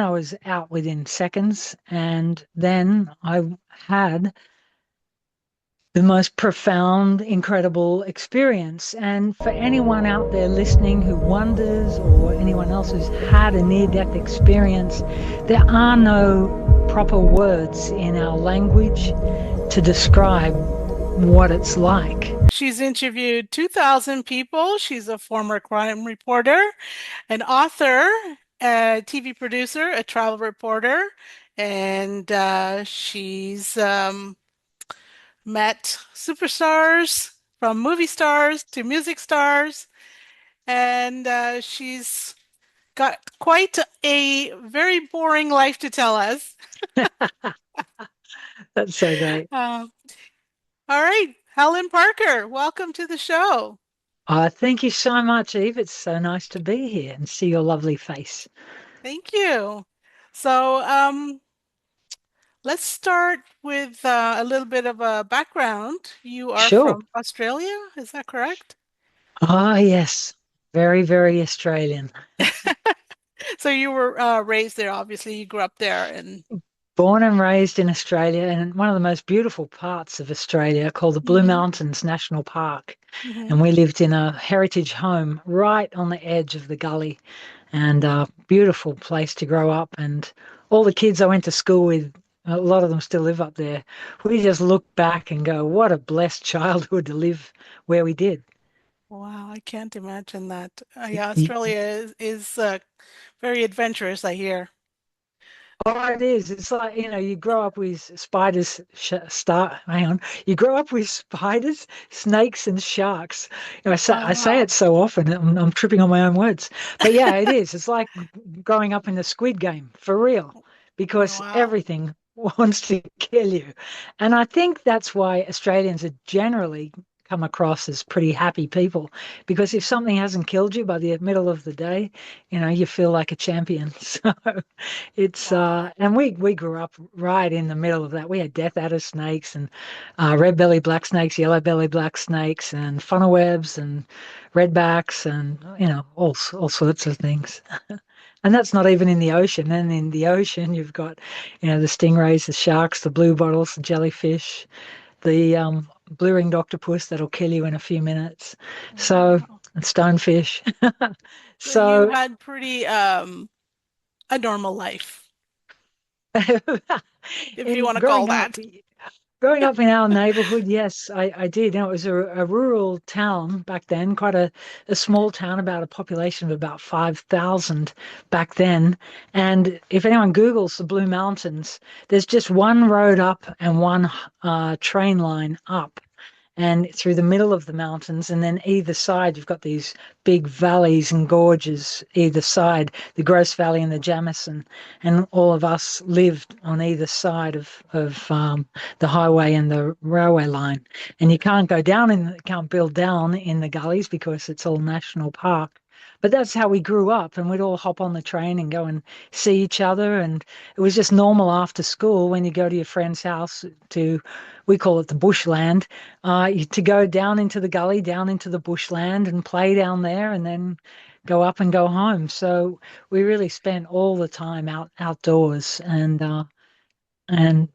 I was out within seconds, and then I had the most profound, incredible experience. And for anyone out there listening who wonders, or anyone else who's had a near death experience, there are no proper words in our language to describe what it's like. She's interviewed 2,000 people. She's a former crime reporter, an author, a TV producer, a travel reporter, and she's met superstars from movie stars to music stars, and she's got quite a very boring life to tell us. That's so great. Uh, all right, Helen Parker, welcome to the show. Thank you so much, Eve. It's so nice to be here and see your lovely face. Thank you. So, let's start with a little bit of a background. You are Sure. from Australia, is that correct? Ah, yes. Very, very Australian. So you were raised there, obviously. You grew up there, and Born and raised in Australia, and one of the most beautiful parts of Australia called the Blue hmm Mountains National Park. hmm And we lived in a heritage home right on the edge of the gully, and a beautiful place to grow up. And all the kids I went to school with, a lot of them still live up there. We just look back and go, what a blessed childhood to live where we did. wow, I can't imagine that. Yeah, Australia is very adventurous, I hear. Oh, it is. It's like, you grow up with spiders, hang on. You grow up with spiders, snakes, and sharks. Oh, I say wow. it so often, I'm tripping on my own words. But yeah, it is. It's like growing up in the Squid Game, for real, Oh, because wow. everything wants to kill you. And I think that's why Australians are generally come across as pretty happy people, because if something hasn't killed you by the middle of the day, you feel like a champion. So. It's Wow. and we grew up right in the middle of that. We had death adder snakes and red belly black snakes, yellow belly black snakes, and funnel webs and redbacks, and all sorts of things. And that's not even in the ocean. And in the ocean, you've got the stingrays, the sharks, the blue bottles, the jellyfish, the blue ringed octopus that'll kill you in a few minutes. So Wow. and stonefish. So you So had pretty a normal life, if you in want to call that. growing up in our neighborhood, yes, I did. It was a rural town back then, quite a small town, about a population of about 5,000 back then. And if anyone Googles the Blue Mountains, there's just one road up and one train line up and through the middle of the mountains. And then either side, you've got these big valleys and gorges either side, the Gross Valley and the Jamison. And all of us lived on either side of the highway and the railway line. And you can't build down in the gullies because it's all national park. But that's how we grew up, and we'd all hop on the train and go and see each other. And it was just normal after school when you go to your friend's house to, we call it the bushland, to go down into the gully, down into the bushland and play down there and then go up and go home. So we really spent all the time outdoors. And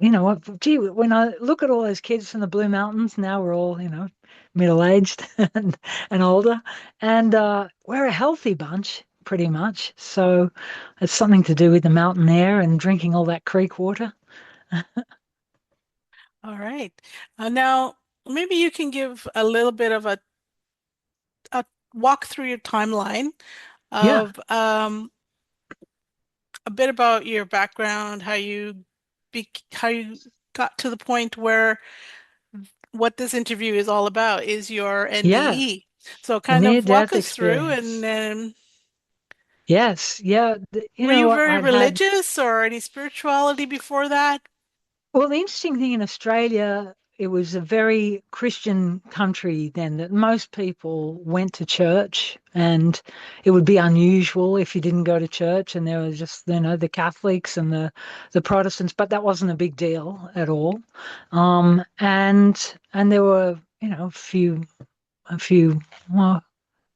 you know what, gee, when I look at all those kids from the Blue Mountains, now we're all, middle-aged and older, and we're a healthy bunch, pretty much. So it's something to do with the mountain air and drinking all that creek water. All right. Now, maybe you can give a little bit of a walk through your timeline Yeah, of a bit about your background, how you got to the point where what this interview is all about is your yeah, NDE. So the kind of walk near-death us through, and experience. then Yes, yeah. were you very I'd had. religious or any spirituality before that? Well, the interesting thing in Australia, it was a very Christian country then, that most people went to church, and it would be unusual if you didn't go to church. And there was just, the Catholics and the Protestants, but that wasn't a big deal at all. And there were, a few well,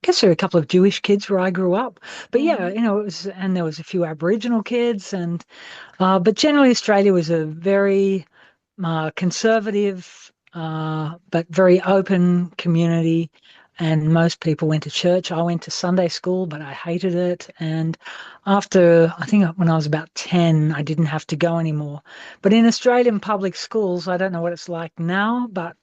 guess there were a couple of Jewish kids where I grew up. But yeah, Hmm. you know, it was, and there was a few Aboriginal kids, and but generally Australia was a very conservative, but very open community. And most people went to church. I went to Sunday school, but I hated it. And after, I think when I was about 10, I didn't have to go anymore. But in Australian public schools, I don't know what it's like now, but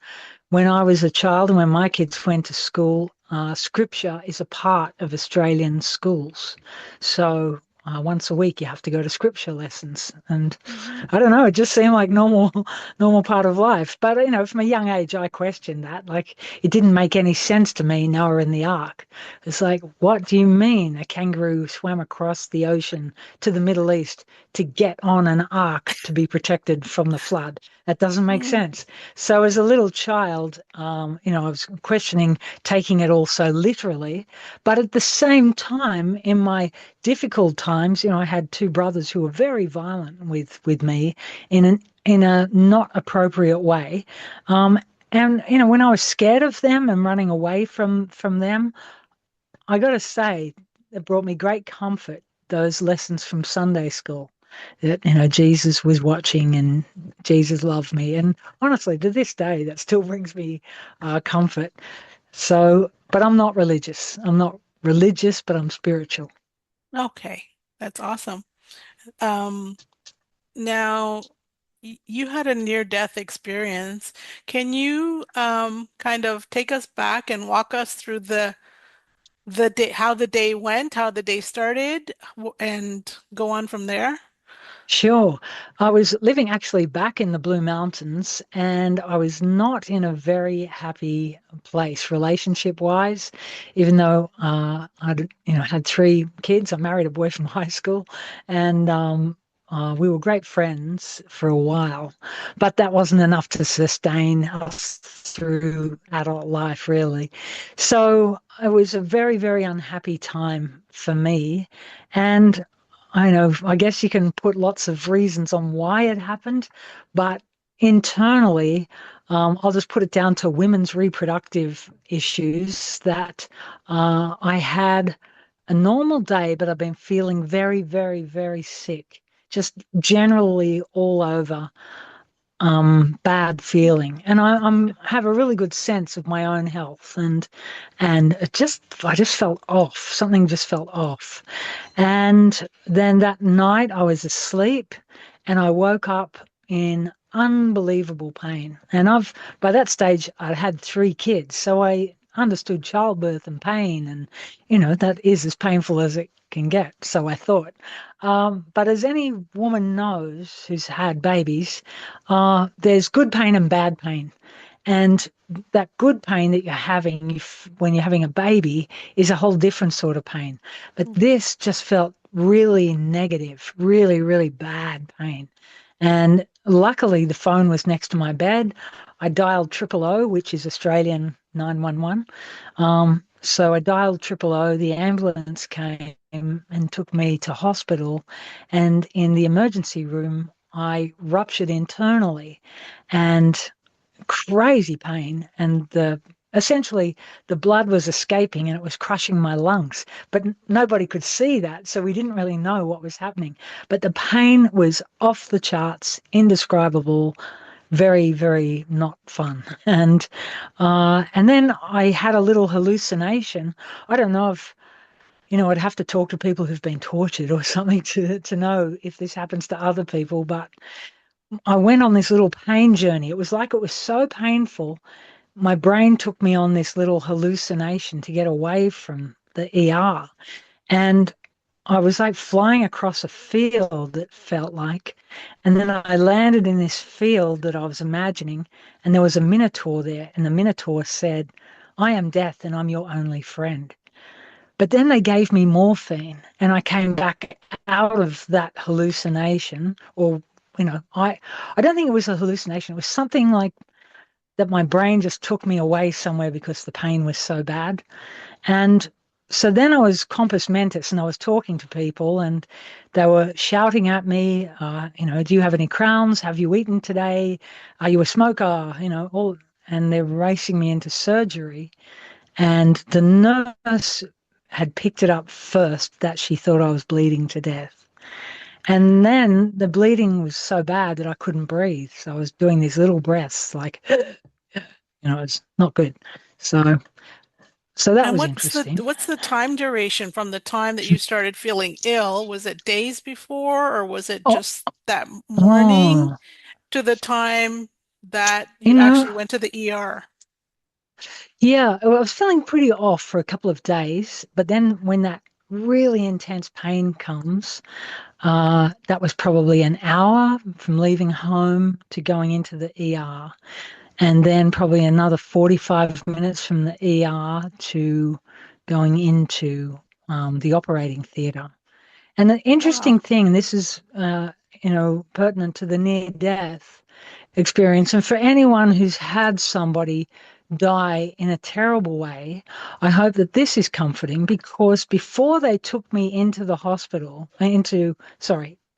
when I was a child and when my kids went to school, scripture is a part of Australian schools. So once a week you have to go to scripture lessons. And Hmm. I don't know, it just seemed like normal, normal part of life. But you know, from a young age, I questioned that. Like, it didn't make any sense to me, Noah in the Ark. It's like, what do you mean a kangaroo swam across the ocean to the Middle East to get on an ark to be protected from the flood? That doesn't make Hmm. sense. So as a little child, you know, I was questioning taking it all so literally. But at the same time, in my difficult times, you know, I had two brothers who were very violent with me in a not appropriate way. Um, and you know, when I was scared of them and running away from them, I got to say, it brought me great comfort. Those lessons from Sunday school, that you know Jesus was watching and Jesus loved me, and honestly, to this day, that still brings me comfort. So, but I'm not religious. I'm not religious, but I'm spiritual. Okay, that's awesome. Um, Now, you had a near-death experience. Can you kind of take us back and walk us through the day, how the day went, how the day started, and go on from there? Sure. I was living actually back in the Blue Mountains, and I was not in a very happy place relationship wise, even though I'd you know had three kids. I married a boy from high school, and we were great friends for a while, but that wasn't enough to sustain us through adult life, really. So it was a very, very unhappy time for me. And I know, I guess you can put lots of reasons on why it happened, but internally, I'll just put it down to women's reproductive issues that I had a normal day, but I've been feeling very, very, very sick, just generally all over bad feeling. And I'm have a really good sense of my own health, and it just I just felt off. Something just felt off. And then that night I was asleep and I woke up in unbelievable pain. And by that stage, I had three kids. So I understood childbirth and pain. And, you know, that is as painful as it can get. So I thought. But as any woman knows who's had babies, there's good pain and bad pain. And that good pain that you're having when you're having a baby is a whole different sort of pain. But this just felt really negative, really, really bad pain. And luckily, the phone was next to my bed. I dialed triple O, which is Australian 911. So I dialed triple O. The ambulance came and took me to hospital. And in the emergency room, I ruptured internally. And crazy pain, and the essentially the blood was escaping and it was crushing my lungs, but nobody could see that, so we didn't really know what was happening. But the pain was off the charts, indescribable, very, very not fun. And then I had a little hallucination. I don't know if you know, I'd have to talk to people who've been tortured or something to know if this happens to other people, but I went on this little pain journey. It was like it was so painful. My brain took me on this little hallucination to get away from the ER. And I was like flying across a field, it felt like. And then I landed in this field that I was imagining, and there was a minotaur there. And the minotaur said, I am death and I'm your only friend. But then they gave me morphine, and I came back out of that hallucination, or you know, I don't think it was a hallucination. It was something like that. My brain just took me away somewhere because the pain was so bad, and so then I was compos mentis, and I was talking to people, and they were shouting at me, you know, do you have any crowns? Have you eaten today? Are you a smoker? You know, all, and they're racing me into surgery. And the nurse had picked it up first that she thought I was bleeding to death. And then the bleeding was so bad that I couldn't breathe. So I was doing these little breaths, like, it's not good. So, so that And was what's the interesting. what's the time duration from the time that you started feeling ill? Was it days before, or was it Oh, just that morning oh, to the time that you you know, actually went to the ER? yeah, well, I was feeling pretty off for a couple of days, but then when that really intense pain comes, that was probably an hour from leaving home to going into the ER, and then probably another 45 minutes from the ER to going into the operating theatre. And the Wow. interesting thing, this is, pertinent to the near death experience. And for anyone who's had somebody die in a terrible way, I hope that this is comforting because before they took me into the hospital, into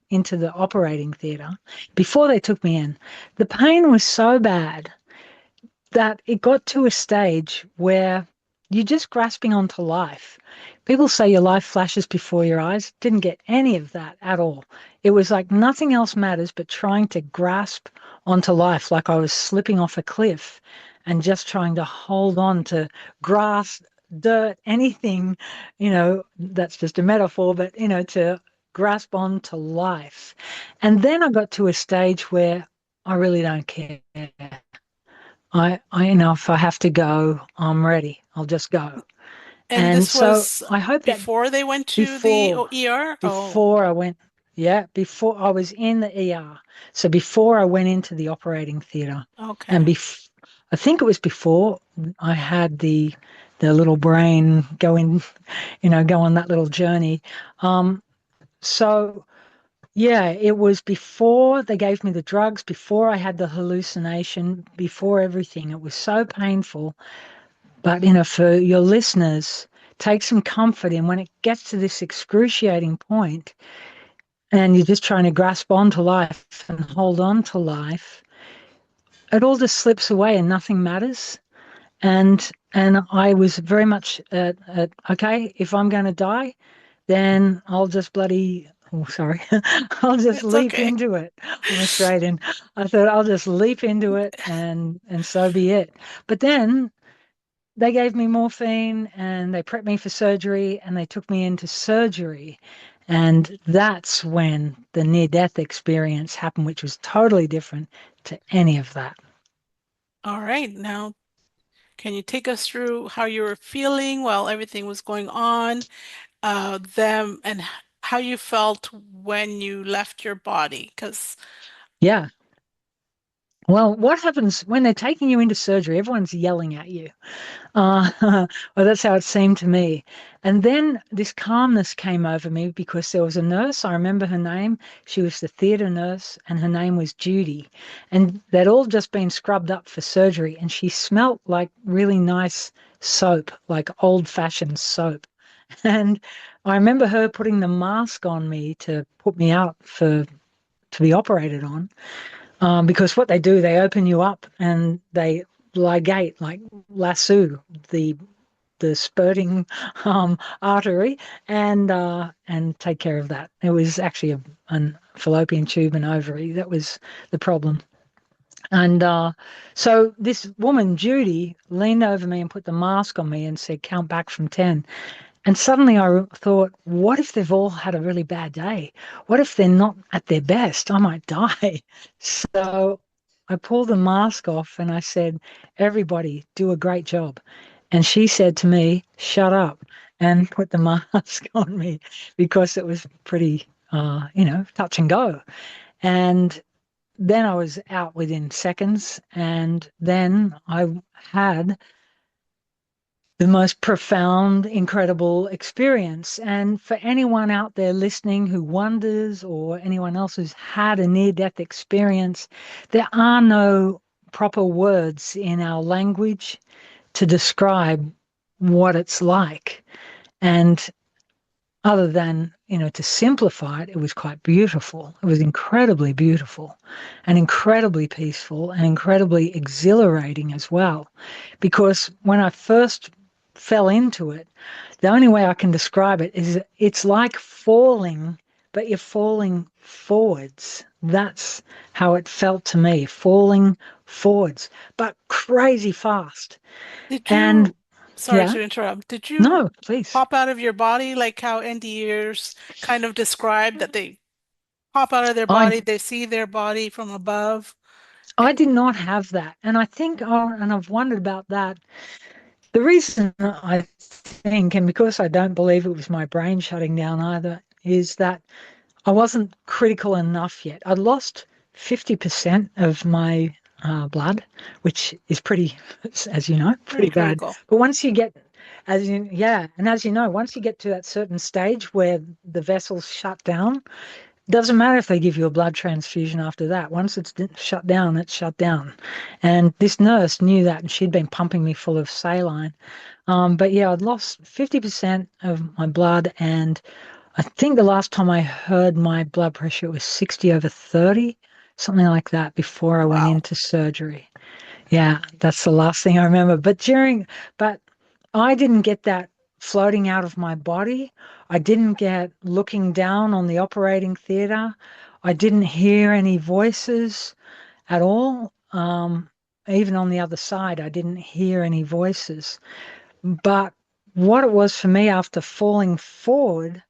the operating theatre, before they took me in, the pain was so bad that it got to a stage where you're just grasping onto life. People say your life flashes before your eyes. Didn't get any of that at all. It was like nothing else matters but trying to grasp onto life, like I was slipping off a cliff and just trying to hold on to grass, dirt, anything, that's just a metaphor, but, to grasp onto life. And then I got to a stage where I really don't care. If I have to go, I'm ready. I'll just go. And And this so was I hope that before they went to the before, ER? Oh, before I went, yeah, before I was in the ER. So before I went into the operating theatre, and okay. I think it was before I had the little brain go in, go on that little journey. So yeah, it was before they gave me the drugs, before I had the hallucination, before everything. It was so painful. But, for your listeners, take some comfort in when it gets to this excruciating point and you're just trying to grasp onto life and hold on to life, it all just slips away and nothing matters. And I was very much okay, if I'm going to die, then I'll just bloody, oh, sorry, I'll just It's leap okay. into it. I'm Australian. I thought I'll just leap into it and so be it. But then they gave me morphine and they prepped me for surgery and they took me into surgery. And that's when the near death experience happened, which was totally different to any of that. All right. Now, can you take us through how you were feeling while everything was going on, them, and how you felt when you left your body? Because Yeah. Well, what happens when they're taking you into surgery? Everyone's yelling at you. Well, that's how it seemed to me. And then this calmness came over me because there was a nurse. I remember her name. She was the theatre nurse, and her name was Judy. And they'd all just been scrubbed up for surgery, and she smelt like really nice soap, like old-fashioned soap. And I remember her putting the mask on me to put me out to be operated on. Because what they do, they open you up and they ligate, like lasso the spurting artery and take care of that. It was actually an fallopian tube and ovary that was the problem. And so this woman, Judy, leaned over me and put the mask on me and said, "Count back from 10." And suddenly I thought, what if they've all had a really bad day? What if they're not at their best? I might die. So I pulled the mask off and I said, "Everybody, do a great job." And she said to me, "Shut up," and put the mask on me because it was pretty, touch and go. And then I was out within seconds. And then I had the most profound, incredible experience. And for anyone out there listening who wonders, or anyone else who's had a near death experience, there are no proper words in our language to describe what it's like. And other than, to simplify it, it was quite beautiful. It was incredibly beautiful and incredibly peaceful and incredibly exhilarating as well. Because when I first fell into it. The only way I can describe it is it's like falling, but you're falling forwards. That's how it felt to me, falling forwards, but crazy fast. Did And you, sorry yeah, to interrupt, did you no, please. pop out of your body like how NDErs kind of describe that they pop out of their I body, they see their body from above? I did not have that. And I think, oh, and I've wondered about that. The reason I think, and because I don't believe it was my brain shutting down either, is that I wasn't critical enough yet. I'd lost 50% of my blood, which is pretty, as you know, Pretty pretty bad. critical. But once you get, yeah, and as you know, once you get to that certain stage where the vessels shut down, doesn't matter if they give you a blood transfusion after that. Once it's shut down, it's shut down. And this nurse knew that, and she'd been pumping me full of saline. But yeah, I'd lost 50% of my blood, and I think the last time I heard my blood pressure was 60 over 30, something like that, before I went Wow. into surgery. Yeah, that's the last thing I remember. But I didn't get that floating out of my body. I didn't get looking down on the operating theater. I didn't hear any voices at all. Even on the other side, I didn't hear any voices. But what it was for me after falling forward,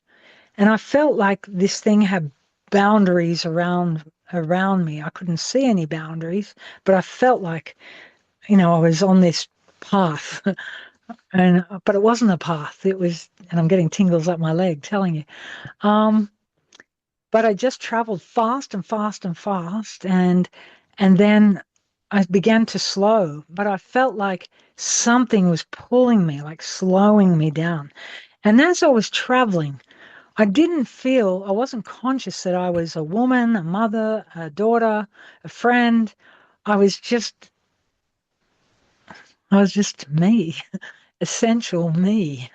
and I felt like this thing had boundaries around me. I couldn't see any boundaries, but I felt like, I was on this path. And but it wasn't a path. It was, and I'm getting tingles up my leg telling you. Um, but I just traveled fast and fast and fast, and then I began to slow. But I felt like something was pulling me, like slowing me down. And as I was traveling, I wasn't conscious that I was a woman, a mother, a daughter, a friend. I was just, I was just me, essential me.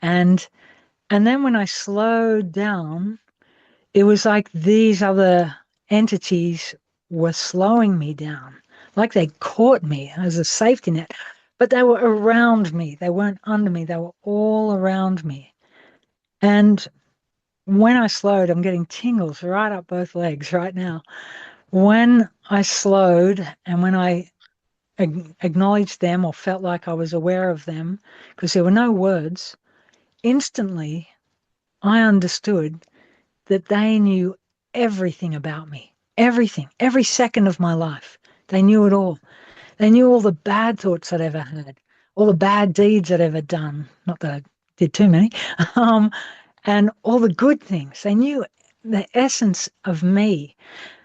And And then when I slowed down, it was like these other entities were slowing me down, like they caught me as a safety net, but they were around me. They weren't under me. They were all around me. And when I slowed, I'm getting tingles right up both legs right now. When I slowed and when I acknowledged them or felt like I was aware of them, because there were no words, instantly I understood that they knew everything about me, everything, every second of my life. They knew it all. They knew all the bad thoughts I'd ever had, all the bad deeds I'd ever done. Not that I did too many, um, and all the good things. They knew the essence of me.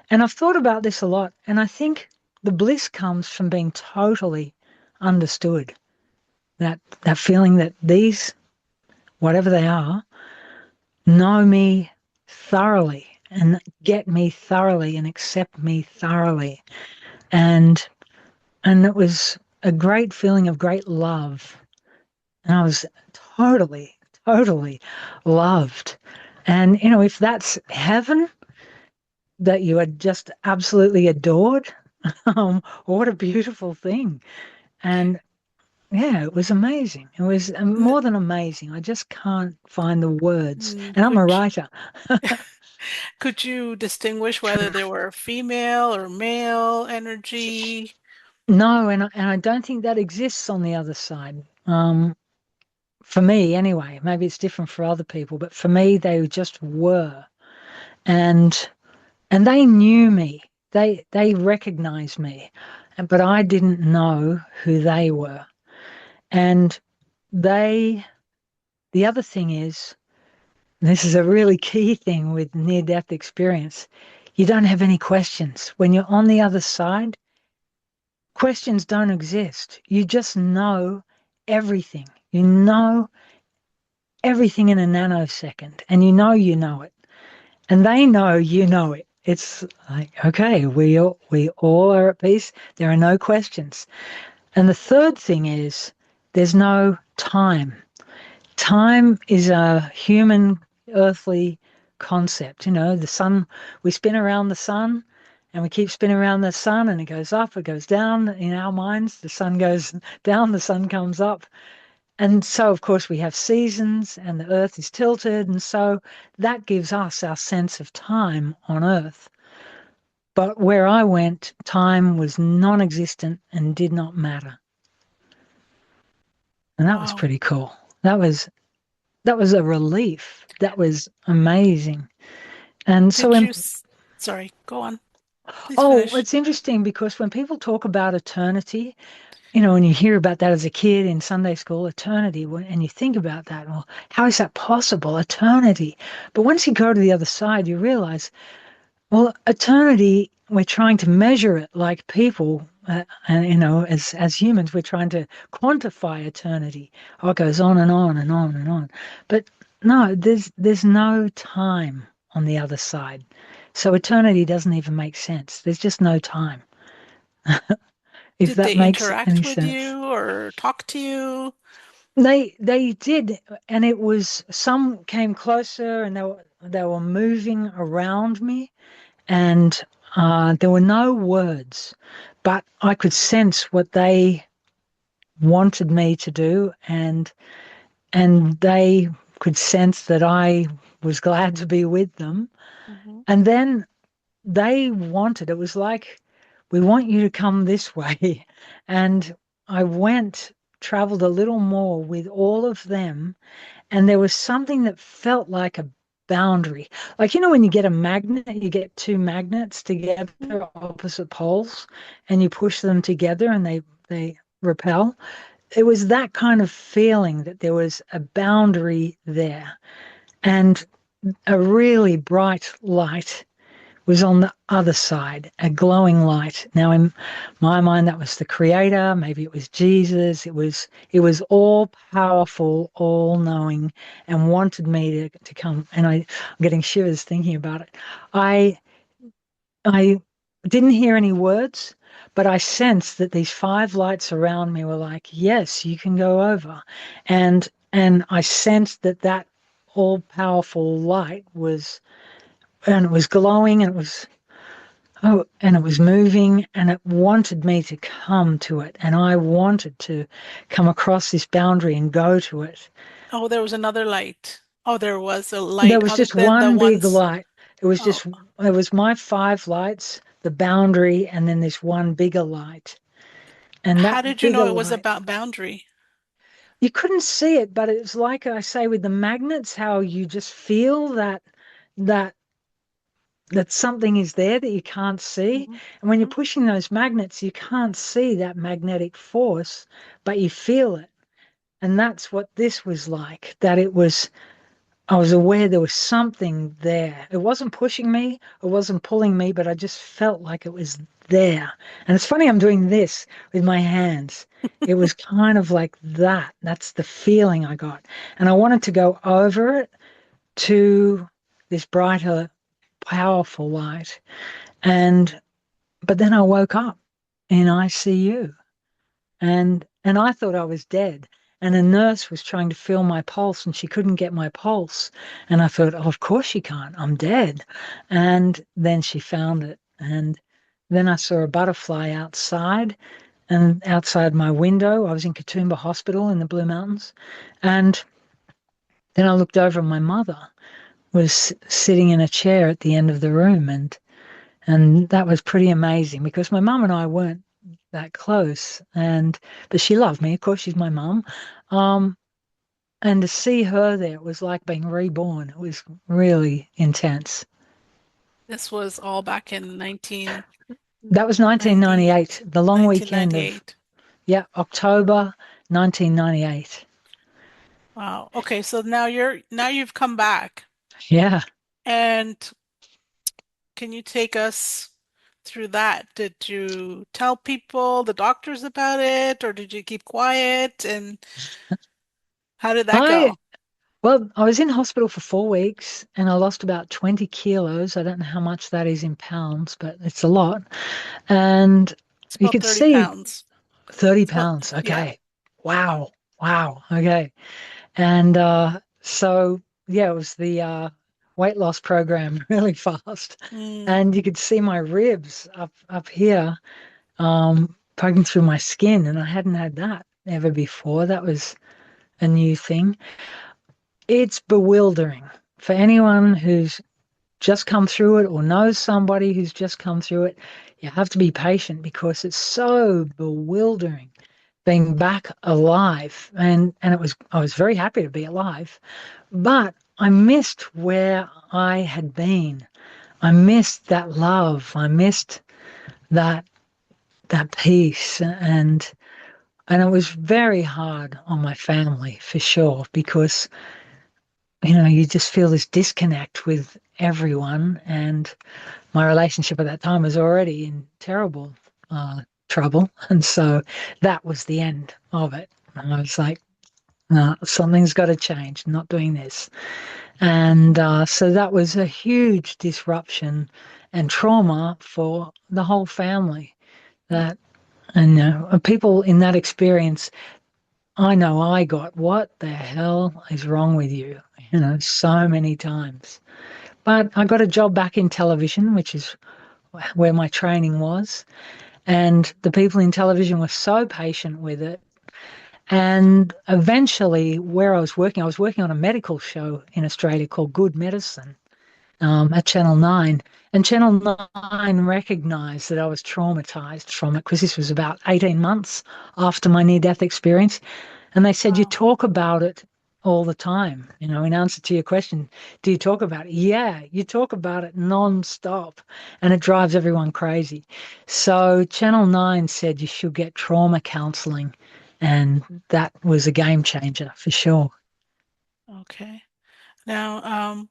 And I've thought about this a lot, and I think the bliss comes from being totally understood. That feeling that these, whatever they are, know me thoroughly and get me thoroughly and accept me thoroughly. And and it was a great feeling of great love. And I was totally, totally loved. And if that's heaven, that you are just absolutely adored, what a beautiful thing. And yeah, it was amazing. It was N- more than amazing. I just can't find the words. mm, And I'm Could a writer. could you distinguish whether they were female or male energy? No, and I don't think that exists on the other side. For me, anyway. Maybe it's different for other people, but for me, they just were, and and they knew me. They recognized me, but I didn't know who they were. And they, the other thing is, this is a really key thing with near-death experience. You don't have any questions when you're on the other side. Questions don't exist. You just know everything. You know everything in a nanosecond, and you know it, and they know you know it. It's like, okay, we all are at peace. There are no questions. And the third thing is there's no time. Time is a human, earthly concept. The sun, we spin around the sun and we keep spinning around the sun, and it goes up, it goes down. In our minds, the sun goes down, the sun comes up. And so, of course, we have seasons and the earth is tilted. And so that gives us our sense of time on earth. But where I went, time was non existent and did not matter. And that was Wow. pretty cool. That was a relief. That was amazing. And so Did when you, sorry, go on. Please oh, finish. it's interesting because when people talk about eternity, you know, when you hear about that as a kid in Sunday school, eternity, and you think about that, well, how is that possible? Eternity. But once you go to the other side, you realize, well, eternity, we're trying to measure it like people, and you know, as humans, we're trying to quantify eternity. Oh, it goes on and on and on and on. But no, there's no time on the other side. So eternity doesn't even make sense. There's just no time, if Did that they makes any interact with sense. you or talk to you? They did, and it was some came closer, and they were moving around me, and there were no words, but I could sense what they wanted me to do, and they could sense that I was glad to be with them. Hmm. And then they wanted, it was like, we want you to come this way. And I went, traveled a little more with all of them, and there was something that felt like a boundary. Like, you know, when you get a magnet, you get two magnets together, opposite poles, and you push them together and they repel. It was that kind of feeling that there was a boundary there. And a really bright light was on the other side, a glowing light. Now, in my mind, that was the Creator. Maybe it was Jesus. It was all powerful, all knowing, and wanted me to come. And I'm getting shivers thinking about it. I I didn't hear any words, but I sensed that these five lights around me were like, "Yes, you can go over," and I sensed that that all powerful light was, and it was glowing, and it was, oh, and it was moving, and it wanted me to come to it, and I wanted to come across this boundary and go to it. Oh, there was another light. Oh, there was a There light was other just than the one big ones. light. It was Oh, just, it was my five lights, the boundary, and then this one bigger light. And how that did you bigger know it was light, about boundary? you couldn't see it, but it's like I say with the magnets, how you just feel that that something is there that you can't see. Hmm. And when you're Hmm. pushing those magnets, you can't see that magnetic force, but you feel it. And that's what this was like, that it was, I was aware there was something there. It wasn't pushing me, it wasn't pulling me, but I just felt like it was there. And it's funny, I'm doing this with my hands. It was kind of like that. That's the feeling I got. And I wanted to go over it to this brighter, powerful light. And but then I woke up in ICU, and I thought I was dead. And a nurse was trying to feel my pulse and she couldn't get my pulse. And I thought, oh, of course she can't. I'm dead. And then she found it. And then I saw a butterfly outside, and outside my window. I was in Katoomba Hospital in the Blue Mountains. And then I looked over and my mother was sitting in a chair at the end of the room. And that was pretty amazing because my mum and I weren't that close, and but she loved me. Of course, she's my mum. Um, and to see her there, it was like being reborn. It was really intense. This was all back in That was 1998, the long weekend of, 1998. yeah, October 1998. Wow. Okay, so now you've come back. Yeah. And can you take us through that? Did you tell people, the doctors about it, or did you keep quiet? And how did that I go? Well, I was in hospital for 4 weeks and I lost about 20 kilos. I don't know how much that is in pounds, but it's a lot. And It's you about could 30 see pounds. 30 It's about, pounds. yeah. Okay. Wow. Wow. Okay. And so, yeah, it was the weight loss program really fast. Mm, And you could see my ribs up here poking through my skin. And I hadn't had that ever before. That was a new thing. It's bewildering for anyone who's just come through it or knows somebody who's just come through it. You have to be patient because it's so bewildering being back alive. And I was very happy to be alive, but I missed where I had been. I missed that love. I missed that that peace, and it was very hard on my family for sure, because you just feel this disconnect with everyone, and my relationship at that time was already in terrible trouble, and so that was the end of it. And I was like, no, something's got to change. I'm not doing this. And so that was a huge disruption and trauma for the whole family. That and people in that experience, I know I got, what the hell is wrong with you? So many times. But I got a job back in television, which is where my training was. And the people in television were so patient with it. And eventually, where I was working on a medical show in Australia called Good Medicine, at Channel 9. And Channel 9 recognised that I was traumatised from it, because this was about 18 months after my near-death experience. And they said, you Wow. talk about it all the time. In answer to your question, do you talk about it? Yeah, you talk about it non-stop, and it drives everyone crazy. So Channel 9 said you should get trauma counselling, and that was a game changer for sure. Okay. Now,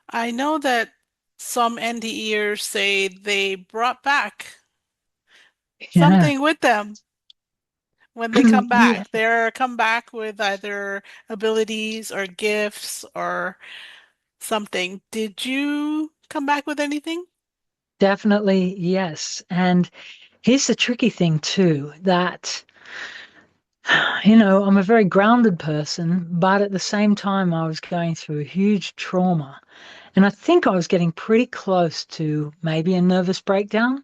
I know that some NDEers say they brought back Yeah. something with them when they come Yeah, back. They're come back with either abilities or gifts or something. Did you come back with anything? definitely, yes. And here's the tricky thing too, that, I'm a very grounded person, but at the same time, I was going through a huge trauma. And I think I was getting pretty close to maybe a nervous breakdown.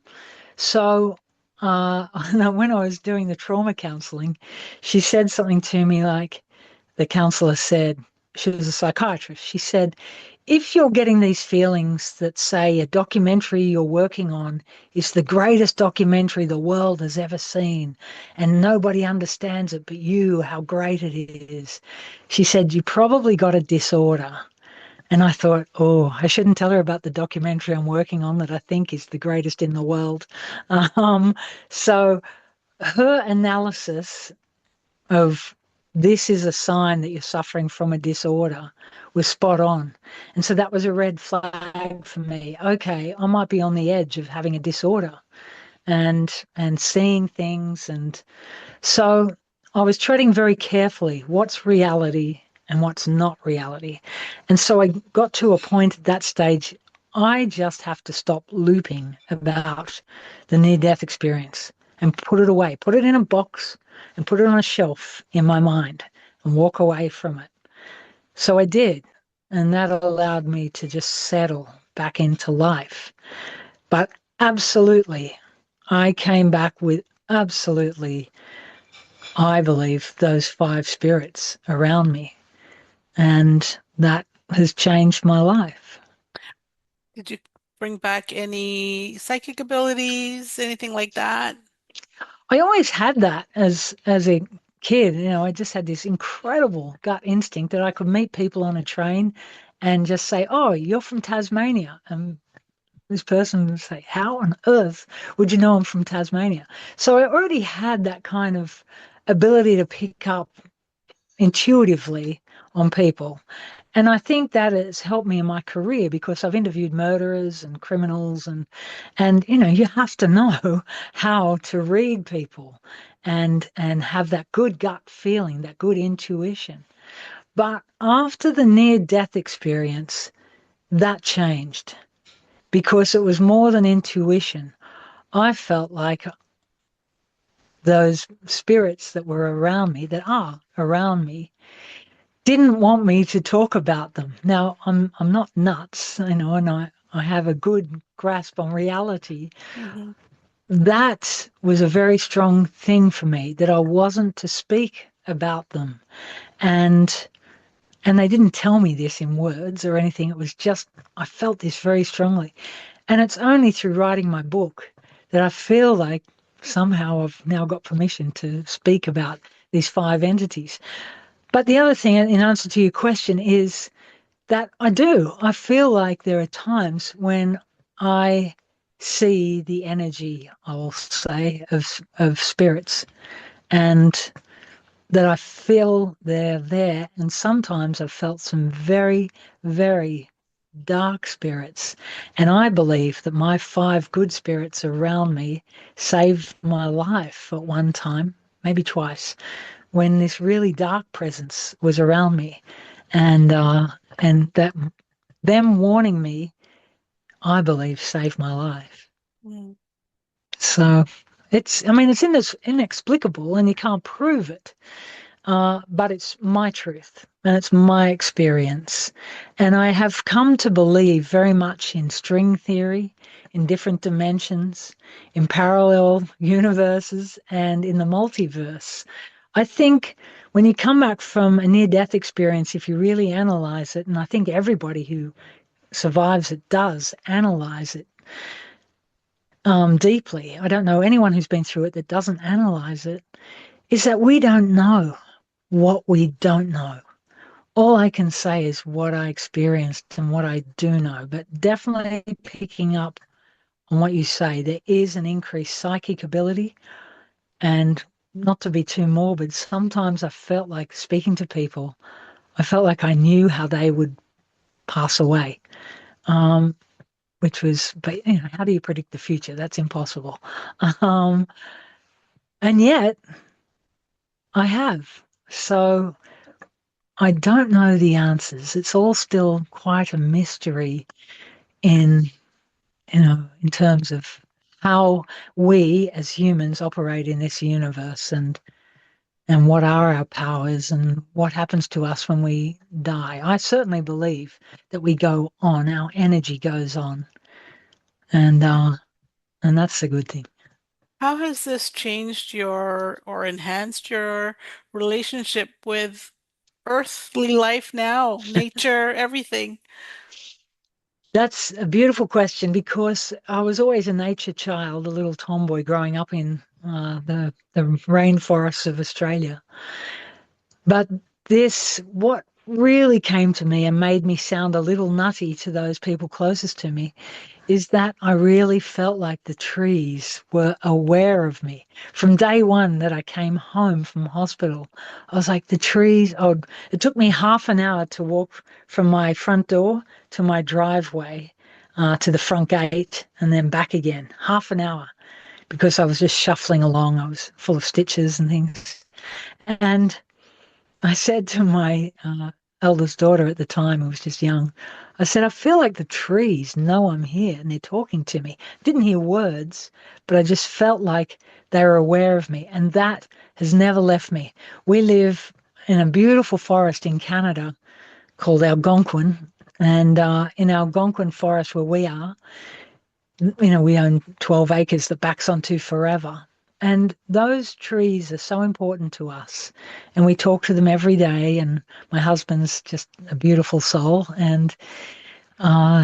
So, when I was doing the trauma counseling, she said something to me like, the counselor said, she was a psychiatrist, she said, if you're getting these feelings that say a documentary you're working on is the greatest documentary the world has ever seen and nobody understands it but you, how great it is, she said, you probably got a disorder. And I thought, oh, I shouldn't tell her about the documentary I'm working on that I think is the greatest in the world. Um, so her analysis of this is a sign that you're suffering from a disorder was spot on. And so that was a red flag for me. Okay, I might be on the edge of having a disorder and seeing things. And so I was treading very carefully what's reality and what's not reality. And so I got to a point at that stage, I just have to stop looping about the near death experience and put it away, put it in a box and put it on a shelf in my mind and walk away from it. So I did. And that allowed me to just settle back into life. But absolutely, I came back with absolutely, I believe, those five spirits around me. And that has changed my life. Did you bring back any psychic abilities, anything like that? I always had that as a kid. I just had this incredible gut instinct that I could meet people on a train and just say, "Oh, you're from Tasmania." And this person would say, "How on earth would you know I'm from Tasmania?" So I already had that kind of ability to pick up intuitively on people. And I think that has helped me in my career because I've interviewed murderers and criminals, and you have to know how to read people and have that good gut feeling, that good intuition. But after the near death experience, that changed because it was more than intuition. I felt like those spirits that were around me, that are around me, didn't want me to talk about them. Now, I'm not nuts, and I have a good grasp on reality. Hmm. That was a very strong thing for me, that I wasn't to speak about them. And and they didn't tell me this in words or anything. It was just I felt this very strongly. And it's only through writing my book that I feel like somehow I've now got permission to speak about these five entities. But the other thing, in answer to your question, is that I do. I feel like there are times when I see the energy, I will say, of spirits, and that I feel they're there. And sometimes I've felt some very, very dark spirits. And I believe that my five good spirits around me saved my life at one time, maybe twice, when this really dark presence was around me. And that them warning me, I believe, saved my life. Mm. So I mean, it's inexplicable and you can't prove it. But it's my truth and it's my experience. And I have come to believe very much in string theory, in different dimensions, in parallel universes, and in the multiverse. I think when you come back from a near death experience, if you really analyze it, and I think everybody who survives it does analyze it deeply. I don't know anyone who's been through it that doesn't analyze it, is that we don't know what we don't know. All I can say is what I experienced and what I do know, but definitely picking up on what you say, there is an increased psychic ability. And not to be too morbid, sometimes I felt like speaking to people, I felt like I knew how they would pass away, um, which was, but how do you predict the future? That's impossible. Um, and yet I have. So I don't know the answers. It's all still quite a mystery in in terms of how we as humans operate in this universe and what are our powers and what happens to us when we die. I certainly believe that we go on, our energy goes on, and uh, and that's a good thing. How has this changed your or enhanced your relationship with earthly life now, nature, everything? That's a beautiful question because I was always a nature child, a little tomboy growing up in the rainforests of Australia. But what really came to me and made me sound a little nutty to those people closest to me is that I really felt like the trees were aware of me. From day one that I came home from hospital, I was like, the trees, it took me half an hour to walk from my front door to my driveway, to the front gate and then back again. Half an hour because I was just shuffling along. I was full of stitches and things. And I said to my eldest daughter at the time, who was just young, I said, I feel like the trees know I'm here and they're talking to me. Didn't hear words, but I just felt like they were aware of me. And that has never left me. We live in a beautiful forest in Canada called Algonquin. And in Algonquin forest where we are, we own 12 acres that backs onto forever. And those trees are so important to us. And we talk to them every day. And my husband's just a beautiful soul. And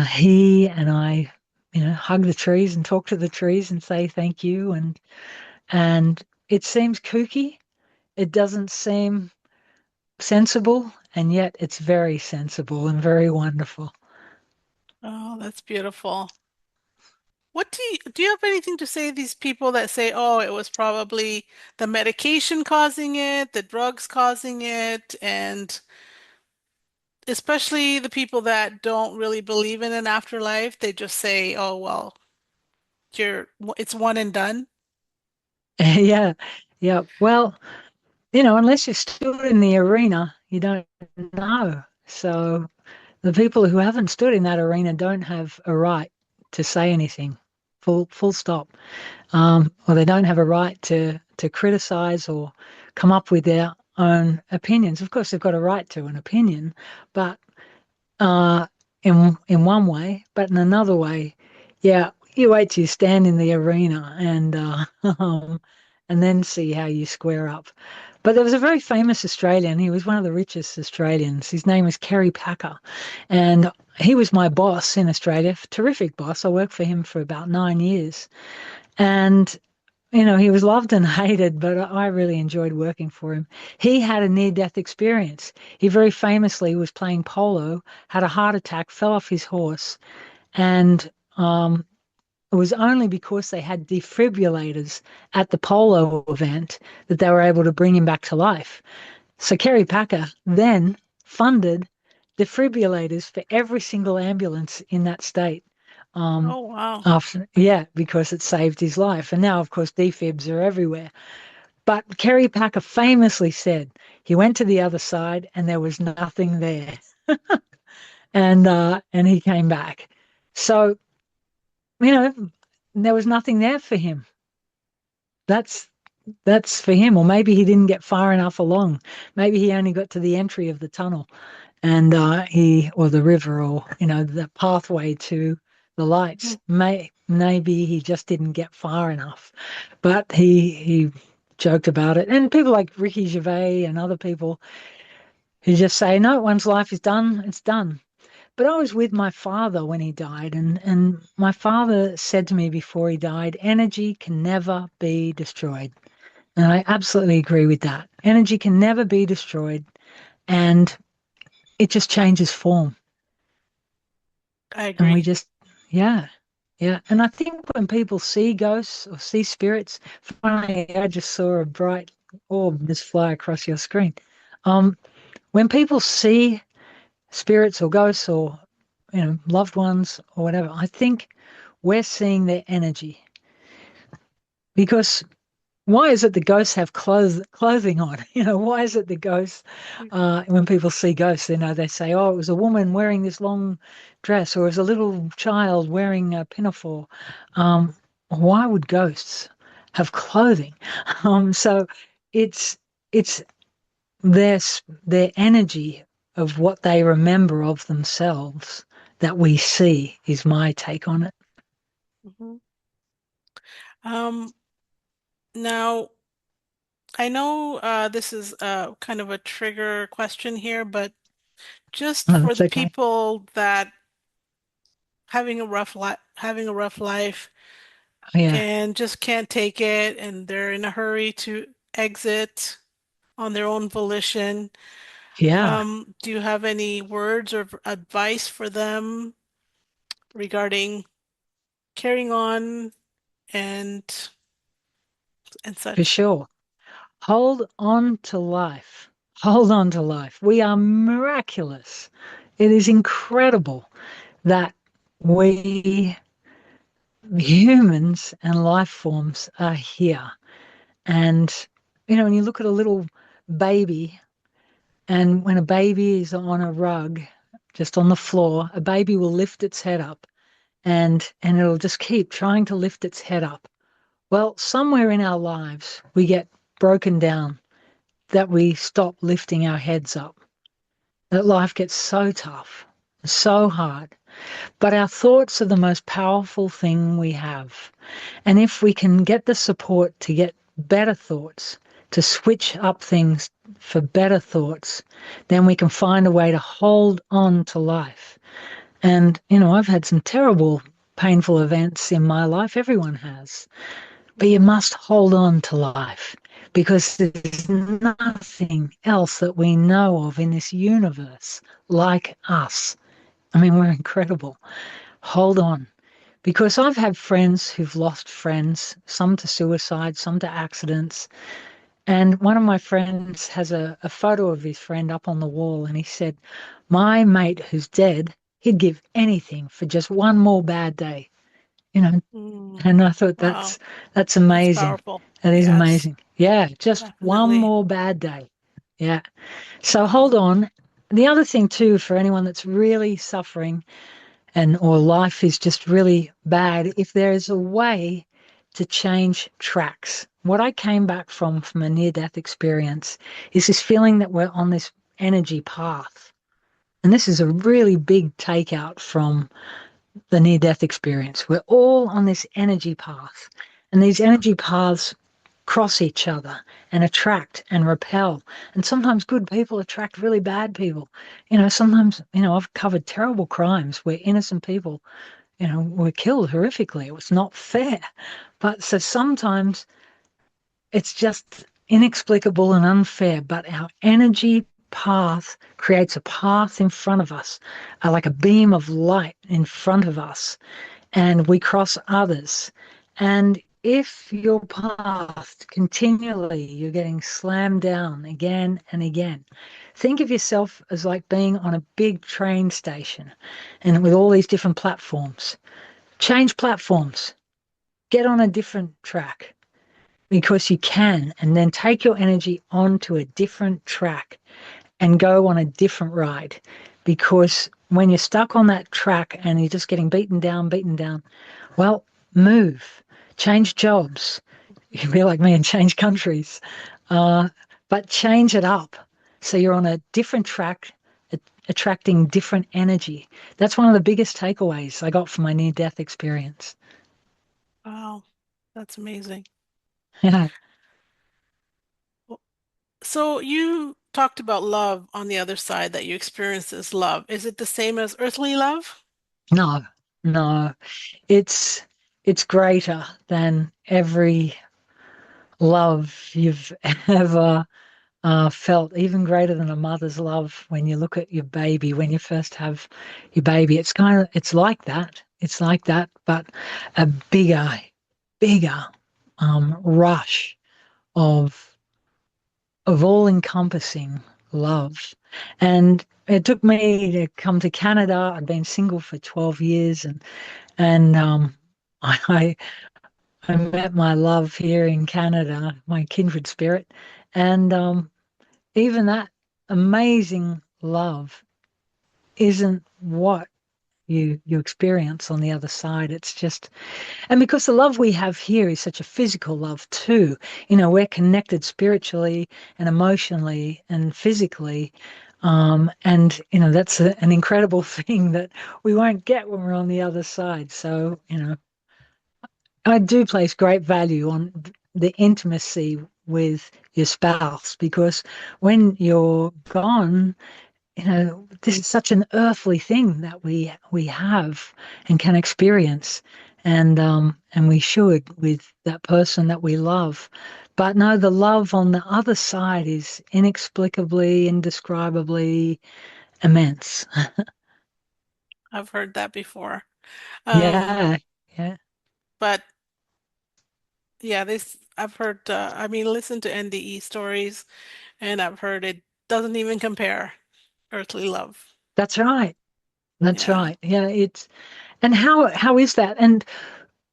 he and I, hug the trees and talk to the trees and say thank you. And it seems kooky. It doesn't seem sensible. And yet it's very sensible and very wonderful. Oh, that's beautiful. What do you have anything to say to these people that say, oh, it was probably the medication causing it, the drugs causing it, and especially the people that don't really believe in an afterlife, they just say, oh, well, it's one and done. Yeah. Yeah. Well, unless you stood in the arena, you don't know. So the people who haven't stood in that arena don't have a right to say anything. Full stop. Or they don't have a right to criticize or come up with their own opinions. Of course, they've got a right to an opinion, but uh, in one way, but in another way, yeah, you wait till you stand in the arena and and then see how you square up. But there was a very famous Australian. He was one of the richest Australians. His name was Kerry Packer. And he was my boss in Australia, terrific boss. I worked for him for about 9 years. And, he was loved and hated, but I really enjoyed working for him. He had a near death experience. He very famously was playing polo, had a heart attack, fell off his horse, and it was only because they had defibrillators at the polo event that they were able to bring him back to life. So Kerry Packer then funded defibrillators for every single ambulance in that state. Um, Oh, wow. yeah, because it saved his life. And now, of course, defibs are everywhere. But Kerry Packer famously said he went to the other side and there was nothing there, and he came back. So you know, there was nothing there for him. That's that's for him. Or maybe he didn't get far enough along. Maybe he only got to the entry of the tunnel and or the river, or the pathway to the lights. Maybe he just didn't get far enough. But he joked about it. And people like Ricky Gervais and other people who just say, no, one's life is done, it's done. But I was with my father when he died, and my father said to me before he died, energy can never be destroyed. And I absolutely agree with that. Energy can never be destroyed, and it just changes form. I And we agree. just, yeah, yeah. And I think when people see ghosts or see spirits, finally, I just saw a bright orb just fly across your screen. Um, when people see spirits or ghosts or loved ones or whatever, I think we're seeing their energy. Because why is it the ghosts have clothing on? Why is it the ghosts, when people see ghosts, they say, oh, it was a woman wearing this long dress, or it was a little child wearing a pinafore. Why would ghosts have clothing? So it's it's their their energy of what they remember of themselves that we see is my take on it. Mhm. Um, Now, I know this is kind of a trigger question here, but just Oh, for that's the okay. people that having a rough life Oh, yeah. and just can't take it and they're in a hurry to exit on their own volition, Yeah, do you have any words or advice for them regarding carrying on and for such? sure. Hold on to life. Hold on to life. We are miraculous. It is incredible that we humans and life forms are here. And, when you look at a little baby, and when a baby is on a rug, just on the floor, a baby will lift its head up and it'll just keep trying to lift its head up. Well, somewhere in our lives, we get broken down, that we stop lifting our heads up, that life gets so tough, so hard. But our thoughts are the most powerful thing we have. And if we can get the support to get better thoughts, to switch up things for better thoughts, then we can find a way to hold on to life. And, I've had some terrible, painful events in my life. Everyone has. But you Mhm. must hold on to life, because there's nothing else that we know of in this universe like us. I mean, we're incredible. Hold on. Because I've had friends who've lost friends, some to suicide, some to accidents. And one of my friends has a photo of his friend up on the wall, and he said, my mate who's dead, he'd give anything for just one more bad day. You know, Mm, and I thought wow, that's that's amazing. powerful. That is Yes, amazing. Yeah, just one definitely. more bad day. Yeah. So Wow. hold on. The other thing too, for anyone that's really suffering and or life is just really bad, if there is a way to change tracks. What I came back from a near-death experience is this feeling that we're on this energy path. And this is a really big takeout from the near death experience. We're all on this energy path. And these energy paths cross each other and attract and repel. And sometimes good people attract really bad people. Sometimes, I've covered terrible crimes where innocent people, were killed horrifically. It was not fair. But so sometimes it's just inexplicable and unfair, but our energy path creates a path in front of us, like a beam of light in front of us, and we cross others. And if your path continually you're getting slammed down again and again, think of yourself as like being on a big train station and with all these different platforms. Change platforms, get on a different track because you can, and then take your energy onto a different track and go on a different ride. Because when you're stuck on that track and you're just getting beaten down, well, move, change jobs. You can be like me and change countries, uh, but change it up so you're on a different track, attracting different energy. That's one of the biggest takeaways I got from my near-death experience. Wow, that's amazing. Yeah, Well, so you talked about love on the other side that you experienced as love. Is it the same as earthly love? no, no, it's it's greater than every love you've ever felt, even greater than a mother's love when you look at your baby, when you first have your baby. It's like that. It's like that, but a bigger rush of all-encompassing love. And it took me to come to Canada. I'd been single for 12 years, and I I met my love here in Canada, my kindred spirit, and even that amazing love isn't what you experience on the other side. It's just, and because the love we have here is such a physical love too, we're connected spiritually and emotionally and physically. And that's an incredible thing that we won't get when we're on the other side. So, I do place great value on the intimacy with your spouse, because when you're gone, this is such an earthly thing that we have and can experience, and we should, with that person that we love. But no, the love on the other side is inexplicably, indescribably immense. I've heard that before. Um, Yeah, yeah, but yeah, this I've heard I mean, listen to NDE stories and I've heard it doesn't even compare earthly love. that's right. That's Yeah. right. Yeah, it's and how is that? And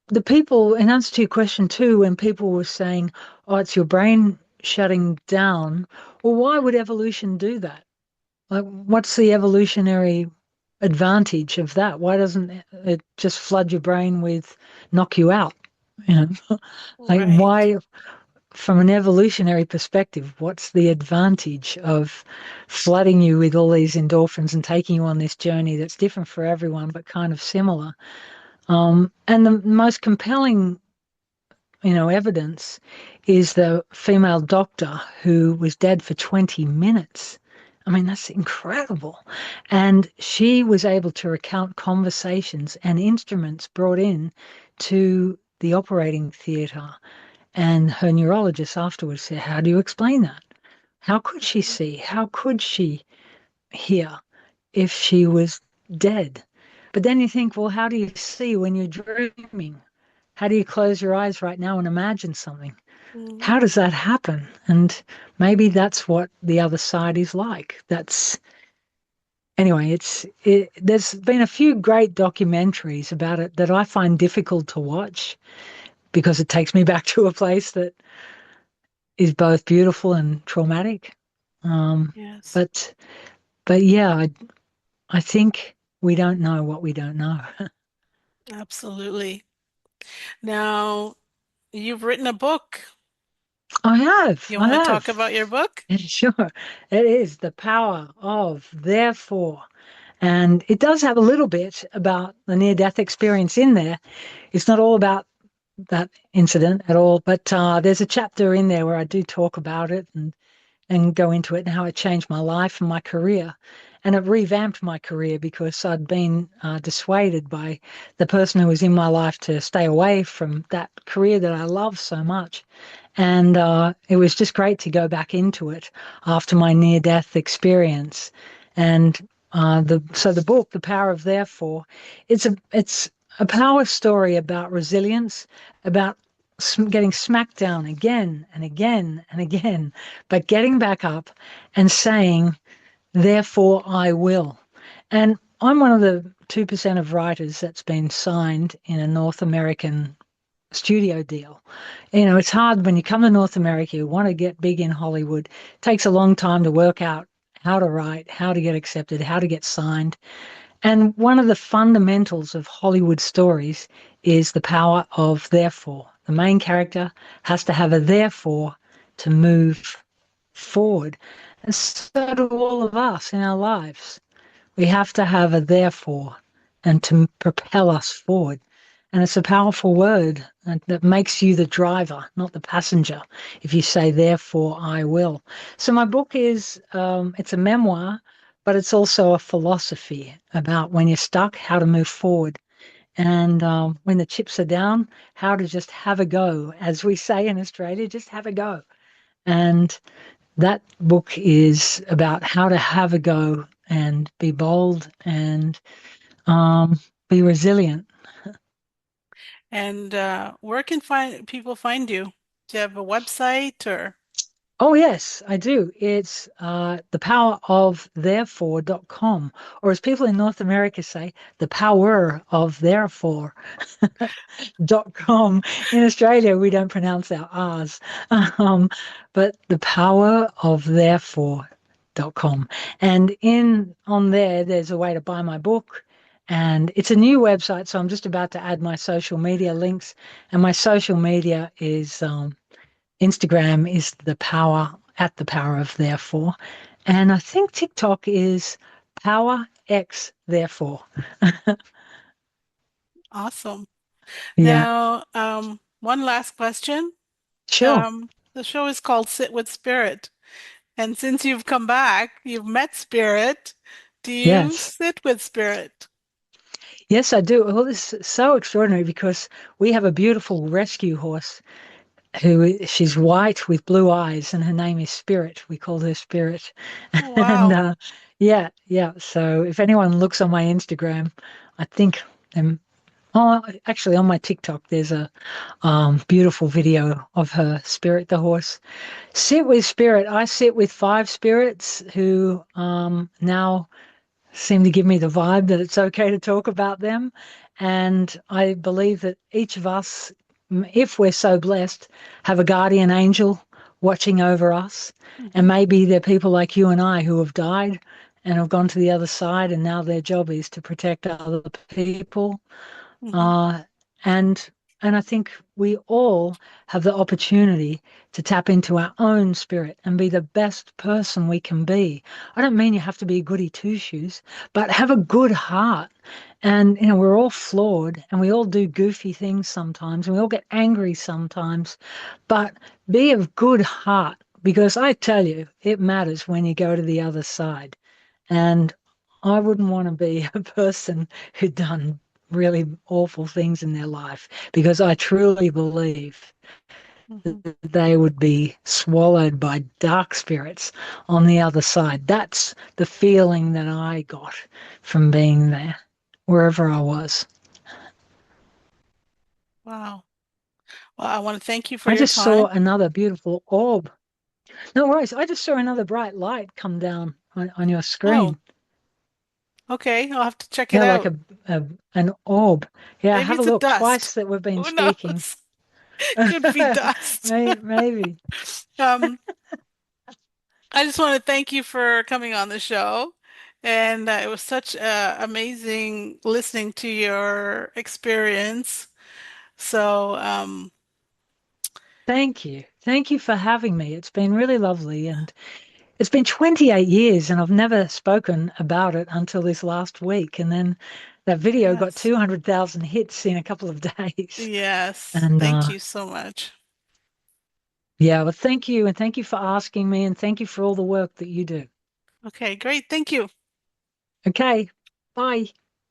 the people, in answer to your question too, when people were saying, "Oh, it's your brain shutting down," well, why would evolution do that? Like, what's the evolutionary advantage of that? Why doesn't it just flood your brain with knock you out? You know, like Right. why, from an evolutionary perspective, what's the advantage of flooding you with all these endorphins and taking you on this journey that's different for everyone but kind of similar? And the most compelling, evidence is the female doctor who was dead for 20 minutes. I mean, that's incredible. And she was able to recount conversations and instruments brought in to the operating theatre. And her neurologist afterwards said, "How do you explain that? How could she see? How could she hear if she was dead?" But then you think, well, how do you see when you're dreaming? How do you close your eyes right now and imagine something? Mhm. How does that happen? And maybe that's what the other side is like. Anyway, there's been a few great documentaries about it that I find difficult to watch because it takes me back to a place that is both beautiful and traumatic. Um, Yes, but but yeah, I think we don't know what we don't know. absolutely. Now, you've written a book. I have, You I want to talk have. about your book? Sure. It is the power of therefore. And it does have a little bit about the near death experience in there. It's not all about that incident at all, but there's a chapter in there where I do talk about it and go into it and how it changed my life and my career. And it revamped my career because I'd been dissuaded by the person who was in my life to stay away from that career that I love so much. And it was just great to go back into it after my near-death experience. And the book, The Power of Therefore, it's a power story about resilience, about getting smacked down again and again and again, but getting back up and saying, "Therefore I will." And I'm one of the 2% of writers that's been signed in a North American studio deal. It's hard when you come to North America, you want to get big in Hollywood. It takes a long time to work out how to write, how to get accepted, how to get signed. And one of the fundamentals of Hollywood stories is the power of therefore. The main character has to have a therefore to move forward. And so do all of us in our lives. We have to have a therefore and to propel us forward. And it's a powerful word that makes you the driver, not the passenger, if you say, therefore, I will. So my book is, it's a memoir, but it's also a philosophy about when you're stuck, how to move forward. And when the chips are down, how to just have a go, as we say in Australia, just have a go. And that book is about how to have a go and be bold and be resilient. And where can find people find you? Do you have a website or? Oh, yes, I do. It's thepowerofTherefore.com, or as people in North America say, the power of therefore.com. In Australia, we don't pronounce our R's, um, but the power of therefore.com. And in on there, there's a way to buy my book. And it's a new website, so I'm just about to add my social media links. And my social media is Instagram is the power of therefore. And I think TikTok is power X therefore. Awesome. Yeah, Now, one last question. sure. The show is called Sit with Spirit. And since you've come back, you've met Spirit. Do you Yes. sit with Spirit? Yes, I do. Well, this is so extraordinary because we have a beautiful rescue horse she's white with blue eyes and her name is Spirit. We call her Spirit. And Wow. yeah, yeah. So if anyone looks on my Instagram, I think um, oh, actually on my TikTok, there's a beautiful video of her Spirit, the horse. Sit with Spirit. I sit with five spirits who now seem to give me the vibe that it's okay to talk about them. And I believe that each of us, if we're so blessed, have a guardian angel watching over us. And Hmm. maybe they're people like you and I who have died and have gone to the other side, and now their job is to protect other people. Hmm. Uh, and and I think we all have the opportunity to tap into our own spirit and be the best person we can be. I don't mean you have to be goody two shoes, but have a good heart. And we're all flawed and we all do goofy things sometimes and we all get angry sometimes, but be of good heart because I tell you, it matters when you go to the other side. And I wouldn't want to be a person who'd done really awful things in their life because I truly believe Hmm. that they would be swallowed by dark spirits on the other side. That's the feeling that I got from being there, wherever I was. Wow. Well, I want to thank you for I your just saw time. another beautiful orb. No worries. I just saw another bright light come down on your Oh, screen. okay. I'll have to check it Yeah, like out. a an orb. Yeah, Maybe have a it's a look. dust. Twice that we've been Who speaking. knows? Could be dust. Maybe. Um, I just want to thank you for coming on the show. And it was such amazing listening to your experience. So, Thank you. Thank you for having me. It's been really lovely. And it's been 28 years, and I've never spoken about it until this last week. And then that video got Yes. 200,000 hits in a couple of days. Yes. And Thank you so much. yeah, well, thank you. And thank you for asking me. And thank you for all the work that you do. Okay, great. Thank you. Okay. Bye.